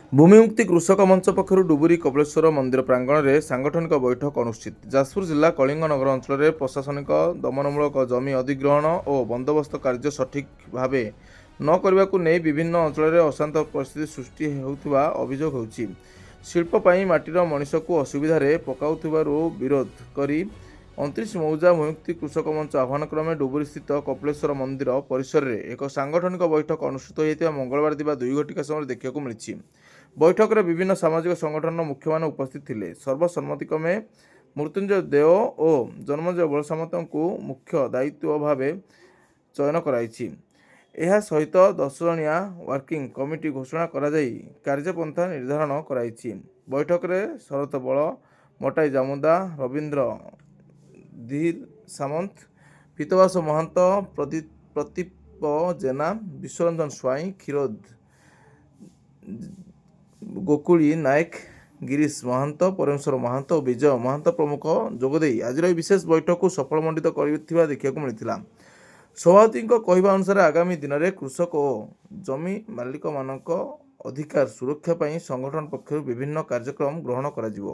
ଭୂମିମୁକ୍ତି କୃଷକ ମଞ୍ଚ ପକ୍ଷରୁ ଡୁବୁରି କପିଳେଶ୍ୱର ମନ୍ଦିର ପ୍ରାଙ୍ଗଣରେ ସାଂଗଠନିକ ବୈଠକ ଅନୁଷ୍ଠିତ। ଯାଜପୁର ଜିଲ୍ଲା କଳିଙ୍ଗନଗର ଅଞ୍ଚଳରେ ପ୍ରଶାସନିକ ଦମନମୂଳକ ଜମି ଅଧିଗ୍ରହଣ ଓ ବନ୍ଦୋବସ୍ତ କାର୍ଯ୍ୟ ସଠିକ୍ ଭାବେ ନ କରିବାକୁ ନେଇ ବିଭିନ୍ନ ଅଞ୍ଚଳରେ ଅଶାନ୍ତ ପରିସ୍ଥିତି ସୃଷ୍ଟି ହେଉଥିବା ଅଭିଯୋଗ ହେଉଛି। ଶିଳ୍ପ ପାଇଁ ମାଟିର ମଣିଷକୁ ଅସୁବିଧାରେ ପକାଉଥିବାରୁ ବିରୋଧ କରି 29 ମୌଜା ଭୂମିମୁକ୍ତି କୃଷକ ମଞ୍ଚ ଆହ୍ୱାନକ୍ରମେ ଡୁବୁରିସ୍ଥିତ କପିଳେଶ୍ୱର ମନ୍ଦିର ପରିସରରେ ଏକ ସାଂଗଠନିକ ବୈଠକ ଅନୁଷ୍ଠିତ ହୋଇଥିବା ମଙ୍ଗଳବାର ଦିବା 2 ଘଟିକା ସମୟରେ ଦେଖିବାକୁ ମିଳିଛି। ବୈଠକରେ ବିଭିନ୍ନ ସାମାଜିକ ସଂଗଠନର ମୁଖ୍ୟମାନେ ଉପସ୍ଥିତ ଥିଲେ। ସର୍ବସମ୍ମତିକ୍ରମେ ମୃତ୍ୟୁଞ୍ଜୟ ଦେଓ ଓ ଜନ୍ମଜୟ ବଳସାମନ୍ତଙ୍କୁ ମୁଖ୍ୟ ଦାୟିତ୍ୱ ଭାବେ ଚୟନ କରାଯାଇଛି। ଏହା ସହିତ 10 ଜଣିଆ ୱାର୍କିଂ କମିଟି ଘୋଷଣା କରାଯାଇ କାର୍ଯ୍ୟପନ୍ଥା ନିର୍ଦ୍ଧାରଣ କରାଯାଇଛି। ବୈଠକରେ ଶରତ ବଳ, ମଟାଇ ଜାମୁଦା, ରବୀନ୍ଦ୍ର ଧୀର ସାମନ୍ତ, ପୀତବାସ ମହାନ୍ତ, ପ୍ରଦୀପ ଜେନା, ବିଶ୍ୱରଞ୍ଜନ ସ୍ୱାଇଁ, କ୍ଷୀରୋଦ ଗୋକୁଳି ନାୟକ, ଗିରୀଶ ମହାନ୍ତ, ପରମେଶ୍ୱର ମହାନ୍ତ ଓ ବିଜୟ ମହାନ୍ତ ପ୍ରମୁଖ ଯୋଗଦେଇ ଆଜିର ଏହି ବିଶେଷ ବୈଠକକୁ ସଫଳମଣ୍ଡିତ କରିଥିବା ଦେଖିବାକୁ ମିଳିଥିଲା। ସଭାପତିଙ୍କ କହିବା ଅନୁସାରେ ଆଗାମୀ ଦିନରେ କୃଷକ ଓ ଜମି ମାଲିକମାନଙ୍କ ଅଧିକାର ସୁରକ୍ଷା ପାଇଁ ସଂଗଠନ ପକ୍ଷରୁ ବିଭିନ୍ନ କାର୍ଯ୍ୟକ୍ରମ ଗ୍ରହଣ କରାଯିବ।